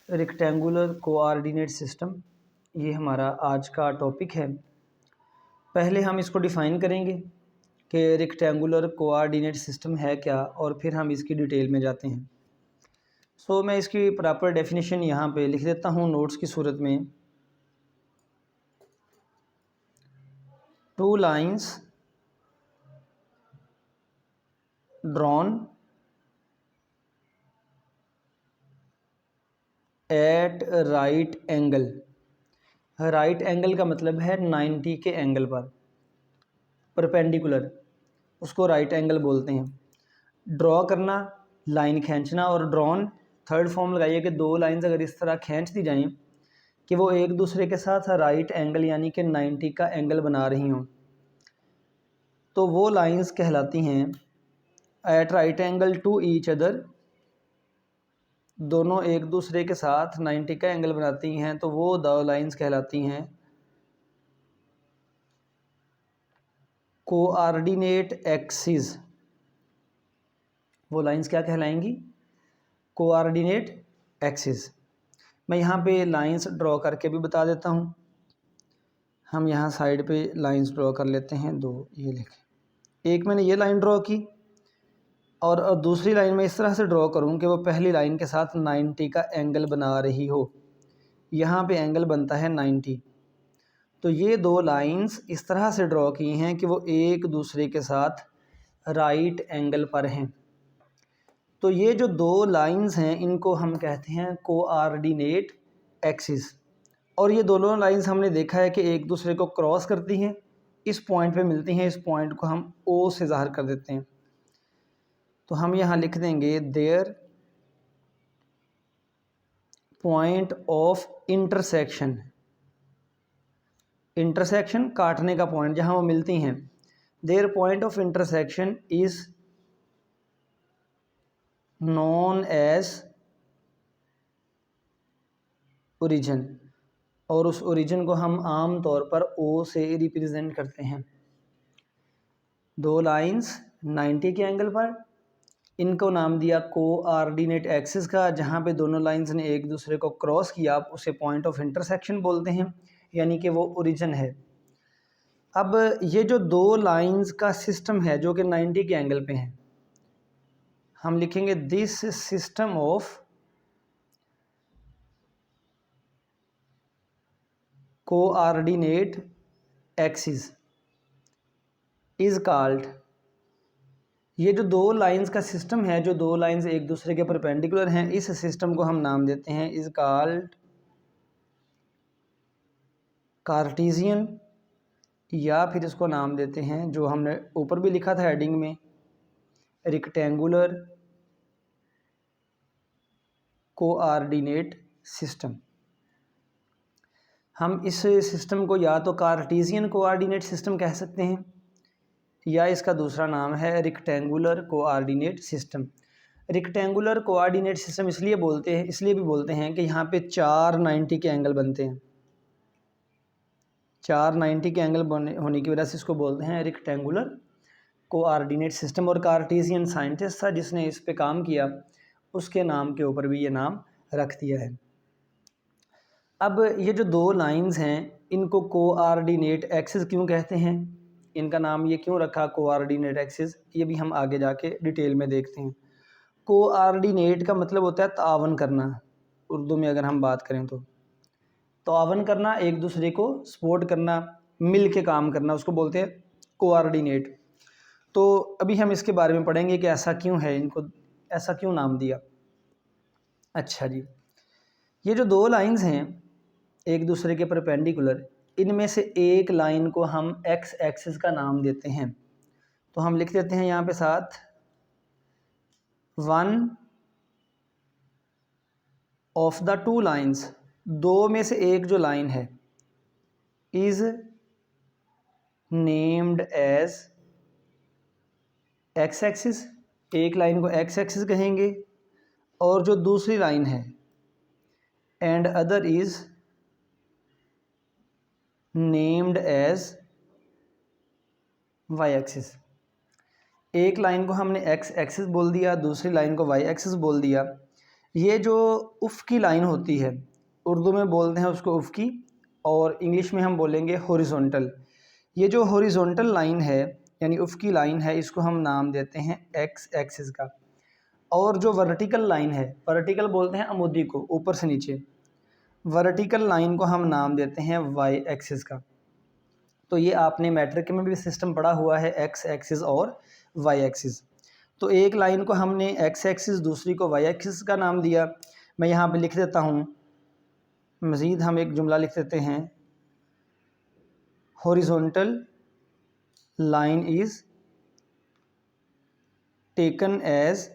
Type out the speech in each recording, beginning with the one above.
Rectangular coordinate system, ये हमारा आज का टॉपिक है। पहले हम इसको डिफ़ाइन करेंगे कि रेक्टेंगुलर कोऑर्डिनेट सिस्टम है क्या, और फिर हम इसकी डिटेल में जाते हैं। मैं इसकी प्रॉपर डेफिनेशन यहाँ पे लिख देता हूँ नोट्स की सूरत में। Two lines drawn at right angle. Right angle का मतलब है 90 के एंगल पर, परपेंडिकुलर, उसको राइट एंगल बोलते हैं। ड्रॉ करना, लाइन खींचना, और ड्रॉन थर्ड फॉर्म लगाइए कि दो लाइंस अगर इस तरह खींच दी जाएं कि वो एक दूसरे के साथ राइट एंगल यानी कि 90 का एंगल बना रही हों, तो वो लाइंस कहलाती हैं at right angle to each other. दोनों एक दूसरे के साथ 90 का एंगल बनाती हैं, तो वो दो लाइंस कहलाती हैं कोऑर्डिनेट एक्सिस। वो लाइंस क्या कहलाएंगी? Coordinate axis. मैं यहाँ पे लाइंस ड्रॉ करके भी बता देता हूँ। हम यहाँ साइड पे लाइंस ड्रॉ कर लेते हैं, दो, ये लिखें। एक मैंने ये लाइन ड्रॉ की, और दूसरी लाइन में इस तरह से ड्रॉ करूँ कि वो पहली लाइन के साथ 90 का एंगल बना रही हो। यहाँ पे एंगल बनता है 90। तो ये दो लाइंस इस तरह से ड्रॉ की हैं कि वो एक दूसरे के साथ राइट एंगल पर हैं। तो ये जो दो लाइंस हैं इनको हम कहते हैं कोऑर्डिनेट एक्सिस। और ये दोनों लाइंस हमने देखा है कि एक दूसरे को क्रॉस करती हैं, इस पॉइंट पे मिलती हैं। इस पॉइंट को हम ओ से ज़ाहिर कर देते हैं। तो हम यहाँ लिख देंगे their point of intersection. Intersection काटने का पॉइंट, जहाँ वो मिलती हैं। Their point of intersection is known as origin, और उस ओरिजिन को हम आम तौर पर ओ से रिप्रेजेंट करते हैं। दो लाइंस 90 के एंगल पर, इनको नाम दिया कोऑर्डिनेट एक्सिस का। जहाँ पे दोनों लाइंस ने एक दूसरे को क्रॉस किया, आप उसे पॉइंट ऑफ इंटरसेक्शन बोलते हैं, यानी कि वो ओरिजिन है। अब ये जो दो लाइंस का सिस्टम है जो कि 90 के एंगल पे हैं, हम लिखेंगे this system of coordinate axis is called. ये जो दो लाइंस का सिस्टम है, जो दो लाइंस एक दूसरे के परपेंडिकुलर हैं, इस सिस्टम को हम नाम देते हैं इज़ कॉल्ड कार्टेशियन, या फिर इसको नाम देते हैं, जो हमने ऊपर भी लिखा था हेडिंग में, रेक्टेंगुलर कोऑर्डिनेट सिस्टम। हम इस सिस्टम को या तो कार्टेशियन कोऑर्डिनेट सिस्टम कह सकते हैं, या इसका दूसरा नाम है rectangular coordinate system. Rectangular coordinate system इसलिए भी बोलते हैं कि यहाँ पे 4 90 के एंगल बनते हैं। 4 90 के एंगल होने की वजह से इसको बोलते हैं रेक्टेंगुलर कोऑर्डिनेट सिस्टम। और कार्टेशियन साइंटिस्ट था जिसने इस पे काम किया, उसके नाम के ऊपर भी ये नाम रख दिया है। अब ये जो दो लाइंस हैं इनको कोऑर्डिनेट एक्सिस क्यों कहते हैं, इनका नाम ये क्यों रखा कोऑर्डिनेट एक्सिस, ये भी हम आगे जाके डिटेल में देखते हैं। कोऑर्डिनेट का मतलब होता है तावन करना। उर्दू में अगर हम बात करें तो तावन करना, एक दूसरे को सपोर्ट करना, मिल के काम करना, उसको बोलते हैं कोऑर्डिनेट। तो अभी हम इसके बारे में पढ़ेंगे कि ऐसा क्यों है, इनको ऐसा क्यों नाम दिया। अच्छा जी, ये जो दो लाइंस हैं एक दूसरे के परपेंडिकुलर, इनमें से एक लाइन को हम एक्स एक्सिस का नाम देते हैं। तो हम लिख देते हैं यहाँ पे साथ, one of the two lines, दो में से एक जो लाइन है, is named as X axis. एक लाइन को एक्स एक्सिस कहेंगे, और जो दूसरी लाइन है and other is named as Y axis. एक लाइन को हमने एक्स एक्सिस बोल दिया, दूसरी लाइन को वाई एक्सिस बोल दिया। ये जो उफ़क़ी लाइन होती है, उर्दू में बोलते हैं उसको उफ़क़ी और इंग्लिश में हम बोलेंगे हॉरिज़ॉन्टल। ये जो हॉरिज़ॉन्टल लाइन है यानी उफ़क़ी लाइन है, इसको हम नाम देते हैं एक्स एक्सिस का। और जो वर्टिकल लाइन है, वर्टिकल बोलते हैं अमुदी को, ऊपर से नीचे, वर्टिकल लाइन को हम नाम देते हैं वाई एक्सिस का। तो ये आपने मैट्रिक में भी सिस्टम पढ़ा हुआ है, एक्स एक्सिस और वाई एक्सिस। तो एक लाइन को हमने एक्स एक्सिस, दूसरी को वाई एक्सिस का नाम दिया। मैं यहाँ पे लिख देता हूँ, मज़ीद हम एक जुमला लिख देते हैं, horizontal line is taken as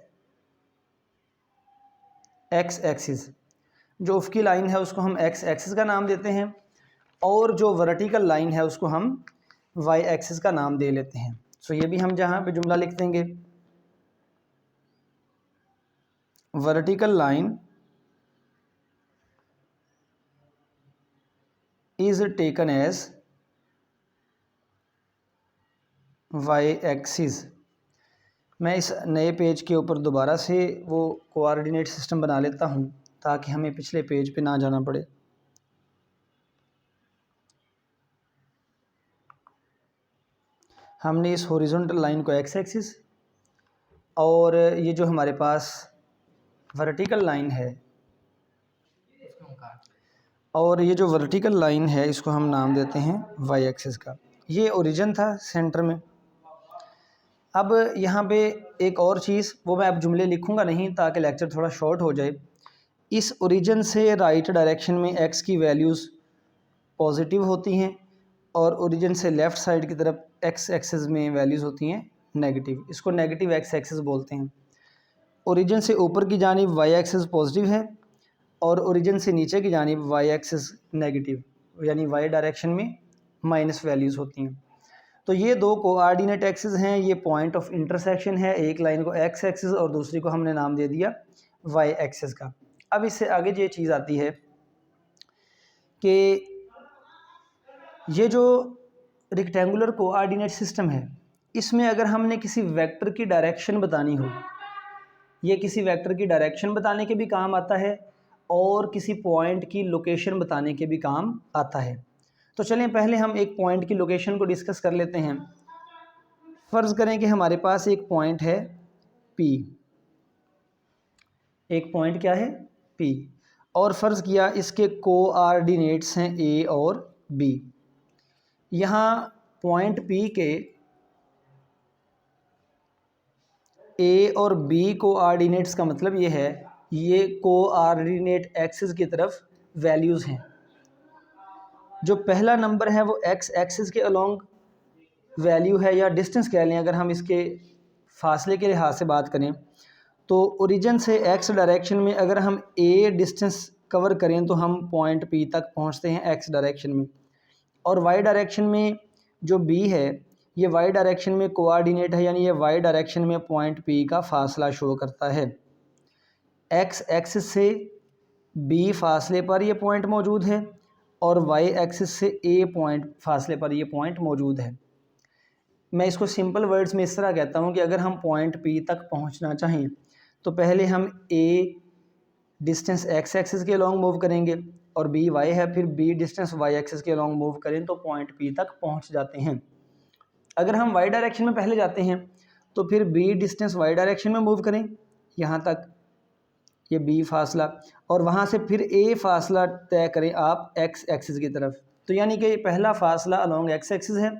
X axis. जो उफ़क़ी लाइन है उसको हम एक्स एक्सिस का नाम देते हैं और जो वर्टिकल लाइन है उसको हम वाई एक्सिस का नाम दे लेते हैं। सो ये भी हम जहाँ पे जुमला लिख देंगे, vertical line is taken as Y axis. मैं इस नए पेज के ऊपर दोबारा से वो कोऑर्डिनेट सिस्टम बना लेता हूँ ताकि हमें पिछले पेज पे ना जाना पड़े। हमने इस हॉरिजॉन्टल लाइन को एक्स एक्सिस और ये जो हमारे पास वर्टिकल लाइन है, और ये जो वर्टिकल लाइन है इसको हम नाम देते हैं वाई एक्सिस का। ये ओरिजिन था सेंटर में। अब यहाँ पे एक और चीज़, वो मैं अब जुमले लिखूँगा नहीं ताकि लेक्चर थोड़ा शॉर्ट हो जाए। इस ओरिजिन से राइट डायरेक्शन में एक्स की वैल्यूज़ पॉजिटिव होती हैं और ओरिजिन से लेफ़्ट साइड की तरफ एक्स एक्सिस में वैल्यूज़ होती हैं नेगेटिव। इसको नेगेटिव एक्स एक्सिस बोलते हैं। ओरिजिन से ऊपर की जानिब वाई एक्सिस पॉजिटिव है और ओरिजिन से नीचे की जानिब वाई एक्सिस नेगेटिव, यानी वाई डायरेक्शन में माइनस वैल्यूज़ होती हैं। तो ये दो कोऑर्डिनेट एक्सिस हैं, ये पॉइंट ऑफ इंटरसेक्शन है। एक लाइन को एक्स एक्सिस और दूसरी को हमने नाम दे दिया वाई एक्सिस का। अब इससे आगे ये चीज़ आती है कि ये जो रेक्टेंगुलर कोऑर्डिनेट सिस्टम है, इसमें अगर हमने किसी वेक्टर की डायरेक्शन बतानी हो, ये किसी वेक्टर की डायरेक्शन बताने के भी काम आता है और किसी पॉइंट की लोकेशन बताने के भी काम आता है। तो चलें पहले हम एक पॉइंट की लोकेशन को डिस्कस कर लेते हैं। फ़र्ज़ करें कि हमारे पास एक पॉइंट है P, एक पॉइंट क्या है P, और फ़र्ज़ किया इसके कोऑर्डिनेट्स हैं A और B। यहाँ पॉइंट P के A और B कोऑर्डिनेट्स का मतलब ये है, ये कोऑर्डिनेट एक्सिस की तरफ वैल्यूज़ हैं। जो पहला नंबर है वो एक्स एक्सिस के अलोंग वैल्यू है, या डिस्टेंस कह लें अगर हम इसके फासले के लिहाज से बात करें। तो ओरिजिन से एक्स डायरेक्शन में अगर हम ए डिस्टेंस कवर करें तो हम पॉइंट पी तक पहुंचते हैं एक्स डायरेक्शन में, और वाई डायरेक्शन में जो बी है ये वाई डायरेक्शन में कोऑर्डिनेट है, यानी ये वाई डायरेक्शन में पॉइंट पी का फासला शो करता है। एक्स एक्सिस से बी फासले पर ये पॉइंट मौजूद है और वाई एक्सिस से ए पॉइंट फासले पर ये पॉइंट मौजूद है। मैं इसको सिंपल वर्ड्स में इस तरह कहता हूँ कि अगर हम पॉइंट पी तक पहुँचना चाहें तो पहले हम ए डिस्टेंस एक्स एक्सिस के अलॉन्ग मूव करेंगे और बी वाई है, फिर बी डिस्टेंस वाई एक्सिस के अलॉन्ग मूव करें तो पॉइंट पी तक पहुँच जाते हैं। अगर हम वाई डायरेक्शन में पहले जाते हैं तो फिर बी डिस्टेंस वाई डायरेक्शन में मूव करें यहाँ तक, ये बी फासला, और वहाँ से फिर ए फासला तय करें आप एक्स एक्सिस की तरफ। तो यानी कि पहला फासला अलॉन्ग एक्स एक्सिस है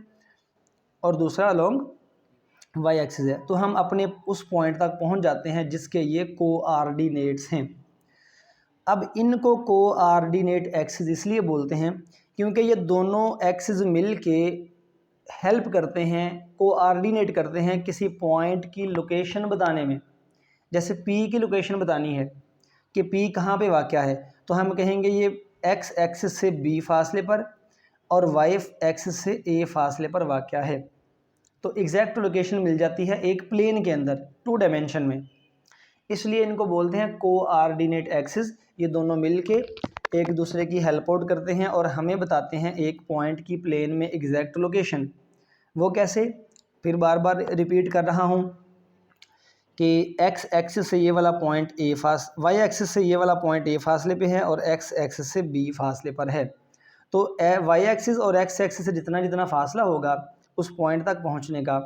और दूसरा अलॉन्ग वाई एक्सिस है। तो हम अपने उस पॉइंट तक पहुंच जाते हैं जिसके ये कोऑर्डिनेट्स हैं। अब इनको कोऑर्डिनेट एक्सिस इसलिए बोलते हैं क्योंकि ये दोनों एक्सिस मिल के हेल्प करते हैं, कोऑर्डिनेट करते हैं किसी पॉइंट की लोकेशन बताने में। जैसे P की लोकेशन बतानी है कि P कहाँ पे वाक़या है, तो हम कहेंगे ये एक्स एक्सिस से B फासले पर और वाई एक्सिस से A फासले पर वाक़या है। तो एग्जैक्ट लोकेशन मिल जाती है एक प्लेन के अंदर, 2 डायमेंशन में। इसलिए इनको बोलते हैं कोऑर्डिनेट एक्सिस। ये दोनों मिलके एक दूसरे की हेल्प आउट करते हैं और हमें बताते हैं एक पॉइंट की प्लेन में एग्जैक्ट लोकेशन। वो कैसे, फिर बार बार रिपीट कर रहा हूँ कि एक्स एक्सिस से ये वाला पॉइंट वाई एक्सिस से ये वाला पॉइंट ए फासले पे है और एक्स एक्सिस से बी फासले पर है। तो वाई एक्सिस और एक्स एक्सिस से जितना जितना फासला होगा उस पॉइंट तक पहुंचने का,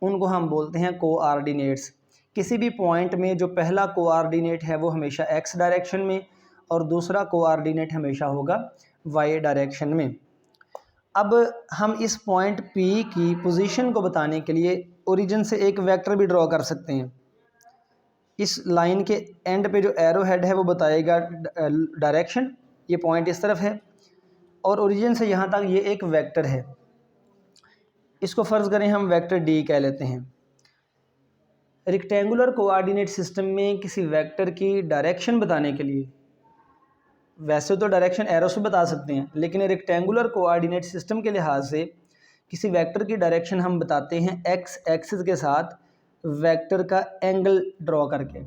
उनको हम बोलते हैं कोऑर्डिनेट्स। किसी भी पॉइंट में जो पहला कोऑर्डिनेट है वो हमेशा एक्स डायरेक्शन में और दूसरा कोऑर्डिनेट हमेशा होगा वाई डायरेक्शन में। अब हम इस पॉइंट P की पोजीशन को बताने के लिए ओरिजिन से एक वेक्टर भी ड्रॉ कर सकते हैं। इस लाइन के एंड पे जो एरो हेड है वो बताएगा डायरेक्शन, ये पॉइंट इस तरफ है और ओरिजिन से यहाँ तक ये एक वेक्टर है। इसको फ़र्ज़ करें हम वेक्टर D कह लेते हैं। रेक्टेंगुलर कोऑर्डिनेट सिस्टम में किसी वेक्टर की डायरेक्शन बताने के लिए, वैसे तो डायरेक्शन एरो से बता सकते हैं, लेकिन रेक्टेंगुलर कोऑर्डिनेट सिस्टम के लिहाज से किसी वेक्टर की डायरेक्शन हम बताते हैं एक्स एक्सिस के साथ वेक्टर का एंगल ड्रॉ करके,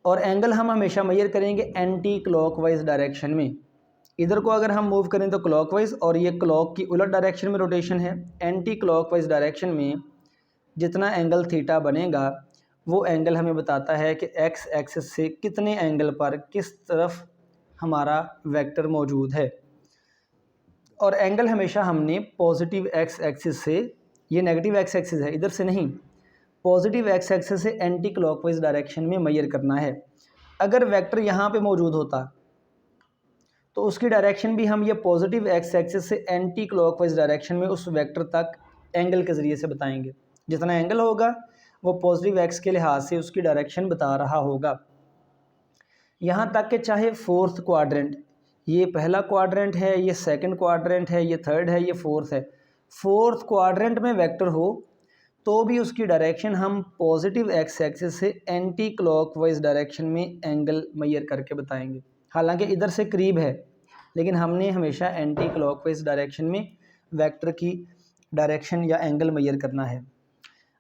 और एंगल हम हमेशा मेजर करेंगे एंटी क्लॉकवाइज डायरेक्शन में। इधर को अगर हम मूव करें तो क्लॉकवाइज, और ये क्लॉक की उलट डायरेक्शन में रोटेशन है। एंटी क्लॉकवाइज डायरेक्शन में जितना एंगल थीटा बनेगा वो एंगल हमें बताता है कि एक्स एक्सिस से कितने एंगल पर किस तरफ हमारा वेक्टर मौजूद है। और एंगल हमेशा हमने पॉजिटिव एक्स एक्सिस से, ये नेगेटिव एक्स एक्सिस है इधर से नहीं, पॉजिटिव एक्स एक्सिस से एंटी क्लॉकवाइज डायरेक्शन में मेजर करना है। अगर वेक्टर यहाँ पे मौजूद होता तो उसकी डायरेक्शन भी हम ये पॉजिटिव एक्स एक्सिस से एंटी क्लॉकवाइज डायरेक्शन में उस वेक्टर तक एंगल के ज़रिए से बताएंगे। जितना एंगल होगा वो पॉजिटिव एक्स के लिहाज से उसकी डायरेक्शन बता रहा होगा। यहाँ तक कि चाहे फोर्थ क्वाड्रेंट, ये पहला क्वाड्रेंट है, ये सेकंड क्वाड्रेंट है, ये थर्ड है, ये फोर्थ है, फोर्थ क्वाड्रेंट में वेक्टर हो तो भी उसकी डायरेक्शन हम पॉजिटिव एक्स एक्सिस से एंटी क्लॉकवाइज डायरेक्शन में एंगल मेजर करके बताएंगे। हालांकि इधर से करीब है, लेकिन हमने हमेशा एंटी क्लॉकवाइज डायरेक्शन में वेक्टर की डायरेक्शन या एंगल मेजर करना है।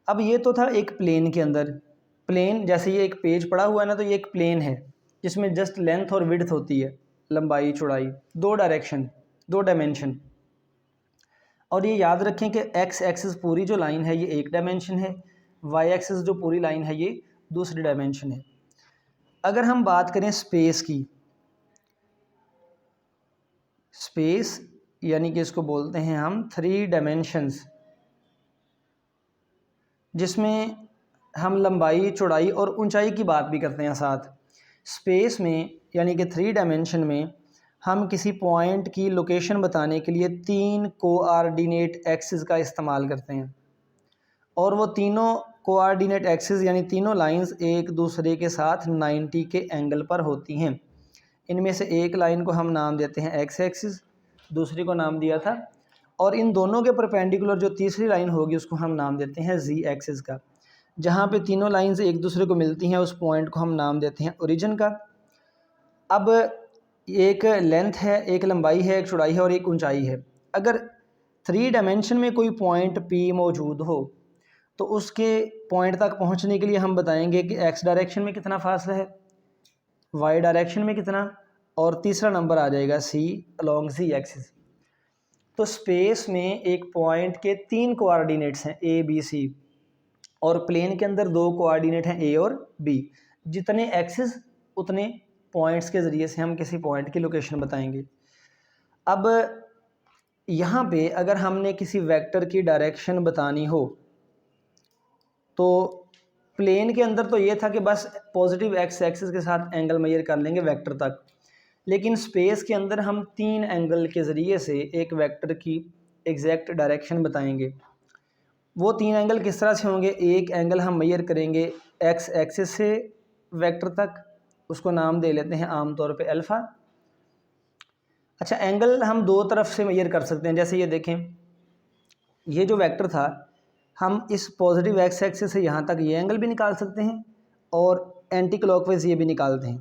अब ये तो था एक प्लेन के अंदर। प्लेन जैसे ये एक पेज पड़ा हुआ है ना, तो ये एक प्लेन है जिसमें जस्ट लेंथ और विड्थ होती है, लंबाई चौड़ाई, दो डायरेक्शन, दो डायमेंशन। और ये याद रखें कि एक्स एक्सिस पूरी जो लाइन है ये एक डायमेंशन है, वाई एक्सिस जो पूरी लाइन है ये दूसरी डायमेंशन है। अगर हम बात करें स्पेस की, स्पेस यानी कि इसको बोलते हैं हम 3 डायमेंशंस, जिसमें हम लंबाई चौड़ाई और ऊंचाई की बात भी करते हैं साथ। स्पेस में यानी कि 3 डायमेंशन में हम किसी पॉइंट की लोकेशन बताने के लिए 3 कोऑर्डिनेट एक्सिस का इस्तेमाल करते हैं, और वो तीनों कोऑर्डिनेट एक्सिस यानी तीनों लाइंस एक दूसरे के साथ 90 के एंगल पर होती हैं। इनमें से एक लाइन को हम नाम देते हैं एक्स एक्सिस, दूसरी को नाम दिया था, और इन दोनों के परपेंडिकुलर जो तीसरी लाइन होगी उसको हम नाम देते हैं जी एक्सिस का। जहाँ पे तीनों लाइंस एक दूसरे को मिलती हैं उस पॉइंट को हम नाम देते हैं ओरिजिन का। अब एक लेंथ है, एक लंबाई है, एक चौड़ाई है और एक ऊंचाई है। अगर 3 डायमेंशन में कोई पॉइंट P मौजूद हो तो उसके पॉइंट तक पहुंचने के लिए हम बताएंगे कि एक्स डायरेक्शन में कितना फासला है, वाई डायरेक्शन में कितना, और तीसरा नंबर आ जाएगा C अलोंग Z एक्सिस। तो स्पेस में एक पॉइंट के 3 कोऑर्डिनेट्स हैं A B C, और प्लेन के अंदर 2 कोऑर्डिनेट हैं A और B। जितने एक्सिस उतने पॉइंट्स के ज़रिए से हम किसी पॉइंट की लोकेशन बताएंगे। अब यहाँ पे अगर हमने किसी वेक्टर की डायरेक्शन बतानी हो तो प्लेन के अंदर तो ये था कि बस पॉजिटिव एक्स एक्सिस के साथ एंगल मेजर कर लेंगे वेक्टर तक, लेकिन स्पेस के अंदर हम 3 एंगल के ज़रिए से एक वेक्टर की एग्जैक्ट डायरेक्शन बताएंगे। वो 3 एंगल किस तरह से होंगे? एक एंगल हम मेजर करेंगे एक्स एक्सिस से वेक्टर तक, उसको नाम दे लेते हैं आमतौर पे अल्फ़ा। अच्छा, एंगल हम 2 तरफ से मेजर कर सकते हैं। जैसे ये देखें, ये जो वेक्टर था हम इस पॉजिटिव एक्स एक्सिस से यहाँ तक ये एंगल भी निकाल सकते हैं और एंटी क्लॉकवाइज ये भी निकालते हैं।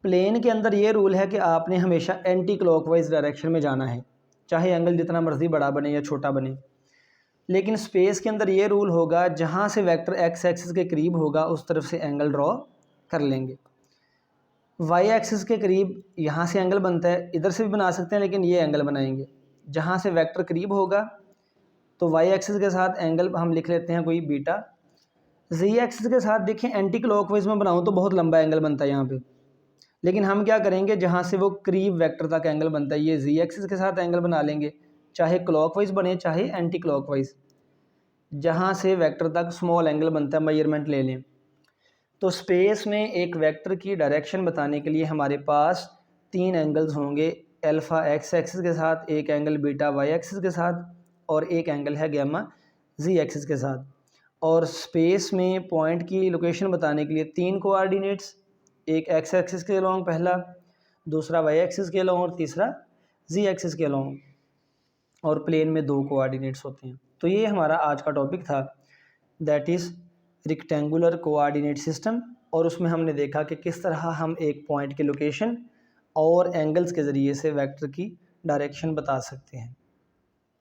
प्लेन के अंदर ये रूल है कि आपने हमेशा एंटी क्लॉकवाइज डायरेक्शन में जाना है, चाहे एंगल जितना मर्जी बड़ा बने या छोटा बने। लेकिन स्पेस के अंदर ये रूल होगा, जहाँ से वेक्टर एक्स एक्सिस के करीब होगा उस तरफ से एंगल ड्रॉ कर लेंगे। वाई एक्सिस के करीब यहाँ से एंगल बनता है, इधर से भी बना सकते हैं, लेकिन ये एंगल बनाएंगे। जहाँ से वेक्टर करीब होगा तो वाई एक्सिस के साथ एंगल हम लिख लेते हैं कोई बीटा, जी एक्सिस के साथ देखें एंटी क्लॉकवाइज में बनाऊँ तो बहुत लंबा एंगल बनता है यहाँ पे, लेकिन हम क्या करेंगे जहाँ से वो करीब वेक्टर तक एंगल बनता है ये जी एक्सिस के साथ एंगल बना लेंगे, चाहे क्लॉकवाइज बने चाहे एंटी क्लॉकवाइज, जहाँ से वेक्टर तक स्मॉल एंगल बनता है मेजरमेंट ले लें। तो स्पेस में एक वेक्टर की डायरेक्शन बताने के लिए हमारे पास 3 एंगल्स होंगे, अल्फ़ा एक्स एक्सिस के साथ, एक एंगल बीटा वाई एक्सिस के साथ और एक एंगल है गैमा जी एक्सिस के साथ। और स्पेस में पॉइंट की लोकेशन बताने के लिए 3 कोऑर्डिनेट्स, एक एक्स एक्सिस के अलॉन्ग पहला, दूसरा वाई एक्सिस के अलॉन्ग और तीसरा जी एक्सिस के अलॉन्ग, और प्लेन में 2 कोऑर्डिनेट्स होते हैं। तो ये हमारा आज का टॉपिक था, that is rectangular coordinate system. और उसमें हमने देखा कि किस तरह हम एक पॉइंट की लोकेशन और एंगल्स के ज़रिए से वेक्टर की डायरेक्शन बता सकते हैं।